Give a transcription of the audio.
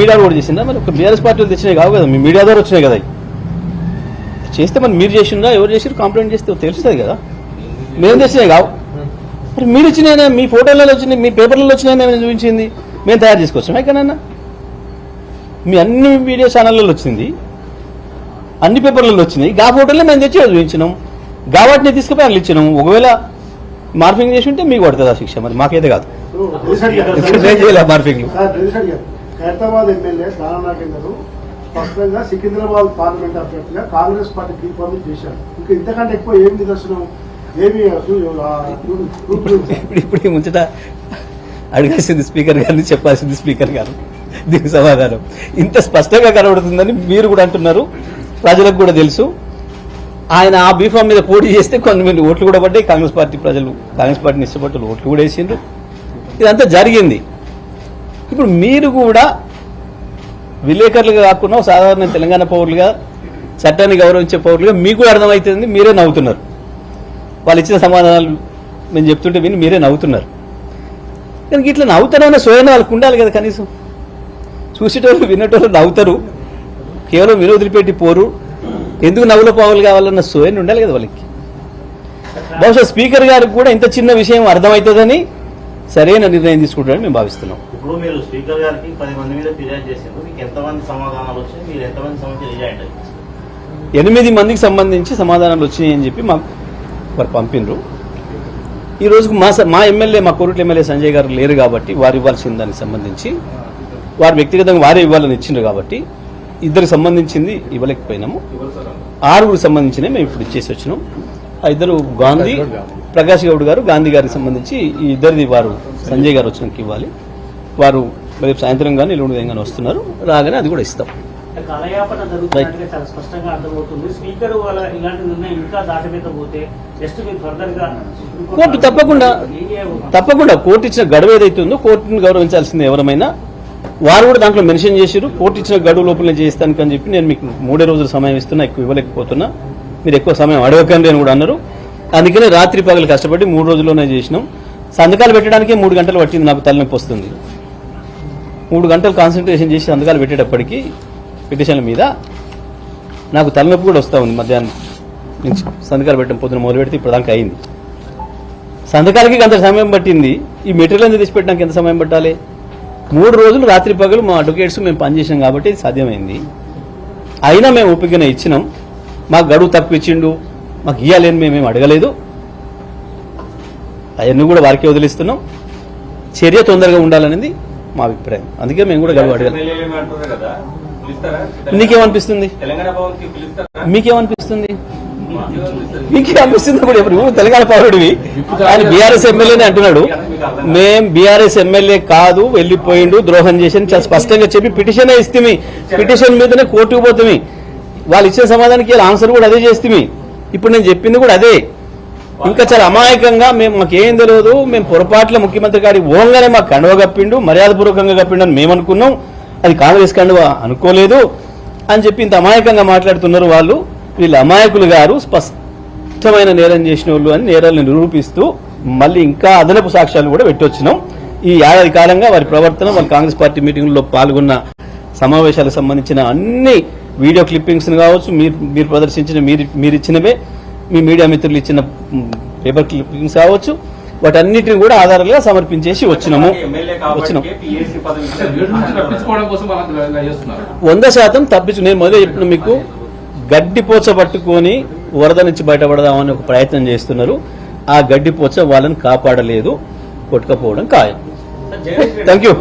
Media కూడా చేసిందా? మరి ఒక బీఆర్ఎస్ పార్టీలు తెచ్చినాయి కావు కదా, మీ మీడియా ద్వారా వచ్చినాయి కదా. చేస్తే మరి మీరు చేసిందా, ఎవరు చేసిరు కంప్లైంట్ చేస్తే తెలుస్తుంది కదా. మేము తెచ్చినాయి కావు. మరి మీరు ఇచ్చినాయి, మీ ఫోటోలలో వచ్చినాయి, మీ పేపర్లలో వచ్చినాయి, మేము చూపించింది మేము తయారు చేసుకొచ్చాం ఎక్కడన్నా. మీ అన్ని వీడియో ఛానళ్ళలో వచ్చింది, అన్ని పేపర్లలో వచ్చినాయి. గా ఫోటోలే మేము తెచ్చి చూపించినాం, గా వాటిని తీసుకుపోయి అట్లా ఇచ్చినాం. ఒకవేళ మార్ఫింగ్ చేసి ఉంటే మీకు పడుతుంది ఆ శిక్ష, మరి మాకైతే కాదు. మార్ఫింగ్ ఖైరతాబాద్ ఎమ్మెల్యే దానా నాగేందర్ స్పష్టంగా సికింద్రాబాద్ పార్లమెంట్ అభ్యర్థిగా కాంగ్రెస్ పార్టీ బీఫామ్ చేశారు. ఇంకా ఇంతకంటే ఎక్కువ ఏం నిదర్శనం ఏమి? ఇప్పుడు ముంచట అడిగాల్సింది స్పీకర్ గారిని, చెప్పాల్సింది స్పీకర్ గారు. దీనికి సమాధానం ఇంత స్పష్టంగా కనబడుతుందని మీరు కూడా అంటున్నారు, ప్రజలకు కూడా తెలుసు. ఆయన ఆ బీఫామ్ మీద పోటీ చేస్తే కొంతమంది ఓట్లు కూడా పడ్డాయి. కాంగ్రెస్ పార్టీ ప్రజలు, కాంగ్రెస్ పార్టీని ఇష్టపడ్డ ఓట్లు కూడా వేసిండ్రు. ఇదంతా జరిగింది. ఇప్పుడు మీరు కూడా విలేకరులుగా కాకుండా సాధారణ తెలంగాణ పౌరులుగా, చట్టాన్ని గౌరవించే పౌరులుగా మీకు కూడా అర్థమవుతుంది. మీరే నవ్వుతున్నారు. వాళ్ళు ఇచ్చిన సమాధానాలు మేము చెప్తుంటే విని మీరే నవ్వుతున్నారు. కానీ ఇట్లా నవ్వుతారన్న స్వయం వాళ్ళకు ఉండాలి కదా. కనీసం చూసేటోళ్ళు వినేటోళ్ళు నవ్వుతారు, కేవలం విని వదిలిపెట్టి పోరు. ఎందుకు నవ్వుల పావులు కావాలన్న సోయన్ ఉండాలి కదా వాళ్ళకి. బహుశా స్పీకర్ గారికి కూడా ఇంత చిన్న విషయం అర్థమవుతుందని సరైన నిర్ణయం తీసుకుంటారని మేము భావిస్తున్నాం. ఇప్పుడు మీరు స్పీకర్ గారికి 10 మంది మీద ఫిర్యాదు చేశారు, మీకు ఎంతమంది సమాధానాలు వచ్చాయి, మీరు ఎంతమంది సమస్యలు జాయింట్? 8 మందికి సంబంధించి సమాధానాలు వచ్చినాయని చెప్పి మాకు వారు పంపినరు. ఈ రోజుకు మా ఎమ్మెల్యే, మా కోరుట్ల ఎమ్మెల్యే సంజయ్ గారు లేరు కాబట్టి వారు ఇవ్వాల్సిన దానికి సంబంధించి వారు వ్యక్తిగతంగా వారే ఇవ్వాలని ఇచ్చిండ్రు కాబట్టి ఇద్దరికి సంబంధించింది ఇవ్వలేకపోయినాము. 6 సంబంధించినవి మేము ఇప్పుడు ఇచ్చేసి వచ్చినాం. ఆ ఇద్దరు గాంధీ, ప్రకాష్ గౌడ్ గారు, గాంధీ గారికి సంబంధించి ఈ ఇద్దరిది వారు సంజయ్ గారు వచ్చినాక ఇవ్వాలి. వారు రేపు సాయంత్రం కానీ ఎల్లుండి కానీ వస్తున్నారు, రాగానే అది కూడా ఇస్తాం. కాలయాపన జరుగుతున్నట్టుగా చాలా స్పష్టంగా అర్థమవుతుంది. స్పీకర్ వాళ్ళ ఇలాంటి నిర్ణయం ఇంకా దాటపోతే జస్ట్ మీరు ఫర్దర్ గా కోర్టు తప్పకుండా కోర్టు ఇచ్చిన గడువు ఏదైతుందో కోర్టును గౌరవించాల్సిందే. ఎవరైనా వారు కూడా దాంట్లో మెన్షన్ చేశారు, కోర్టు ఇచ్చిన గడువు లోపలనే చేస్తాను అని చెప్పి నేను మీకు 3 రోజులు సమయం ఇస్తున్నా, ఎక్కువ ఇవ్వలేకపోతున్నా, మీరు ఎక్కువ సమయం అడగకండి అని కూడా అన్నారు. అందుకనే రాత్రి పగలు కష్టపడి 3 రోజుల్లోనే చేసినాం. సంతకాలు పెట్టడానికే 3 గంటలు పట్టింది. నాకు తలనొప్పి వస్తుంది. 3 గంటలు కాన్సన్ట్రేషన్ చేసి సంతకాలు పెట్టేటప్పటికి పిటిషన్ల మీద నాకు తలనొప్పి కూడా వస్తూ ఉంది. మధ్యాహ్నం నుంచి సంతకాలు పెట్టడం పొద్దున మొదలు పెడితే ఇప్పుడు దాకా అయింది. సంతకాలకి అంత సమయం పట్టింది. ఈ మెటీరియల్ అనేది తెచ్చిపెట్టడానికి ఎంత సమయం పట్టాలి? 3 రోజులు రాత్రి పగలు మా అడ్వకేట్స్ మేము పనిచేసాం కాబట్టి ఇది సాధ్యమైంది. అయినా మేము ఓపికనే ఇచ్చినాం. మాకు గడువు తక్కువ ఇచ్చిండు, మాకు ఇయ్యాలని మేమేం అడగలేదు. అవన్నీ కూడా వారికి వదిలిస్తున్నాం. చర్య తొందరగా ఉండాలనేది మా అభిప్రాయం. అందుకే మేము కూడా గడువు అడగాలి. నీకేమనిపిస్తుంది? మీకేమనిపిస్తుంది? మీకేమనిపిస్తుంది? కూడా ఇప్పుడు తెలంగాణ పౌరుడివి, ఆయన బీఆర్ఎస్ ఎమ్మెల్యేనే అంటున్నాడు. మేం బీఆర్ఎస్ ఎమ్మెల్యే కాదు, వెళ్లిపోయిండు, ద్రోహం చేసి చాలా స్పష్టంగా చెప్పి పిటిషనే ఇస్తే, పిటిషన్ మీదనే కోర్టుకు పోతుంది. వాళ్ళు ఇచ్చిన సమాధానానికి ఆన్సర్ కూడా అదే చేస్తే. ఇప్పుడు నేను చెప్పింది కూడా అదే. ఇంకా చాలా అమాయకంగా మాకేం తెలియదు, మేము పొరపాట్ల ముఖ్యమంత్రి గారికి ఓంగానే మాకు కండువ కప్పిండు, మర్యాదపూర్వకంగా కప్పిండు అని మేము అనుకున్నాం, అది కాంగ్రెస్ కండువ అనుకోలేదు అని చెప్పి ఇంత అమాయకంగా మాట్లాడుతున్నారు వాళ్ళు. వీళ్ళు అమాయకులు గారు, స్పష్టమైన నేరం చేసిన వాళ్ళు అని నేరాలను నిరూపిస్తూ మళ్ళీ ఇంకా అదనపు సాక్ష్యాలు కూడా పెట్టొచ్చినాం. ఈ ఏడాది కాలంగా వారి ప్రవర్తన, వాళ్ళ కాంగ్రెస్ పార్టీ మీటింగ్లో పాల్గొన్న సమావేశాలకు సంబంధించిన అన్ని వీడియో క్లిప్పింగ్స్ కావచ్చు, మీరు ప్రదర్శించిన మీరు ఇచ్చినవే, మీ మీడియా మిత్రులు ఇచ్చిన పేపర్ క్లిప్పింగ్స్ కావచ్చు, వాటన్నిటిని కూడా ఆధారాలుగా సమర్పించేసి వచ్చినాము. 100% తప్పించు. నేను మొదలు చెప్పిన మీకు, గడ్డిపోచ పట్టుకొని వరద నుంచి బయటపడదామని ఒక ప్రయత్నం చేస్తున్నారు. ఆ గడ్డిపోచ వాళ్ళని కాపాడలేదు, కొట్టుకపోవడం ఖాయం. Thank you.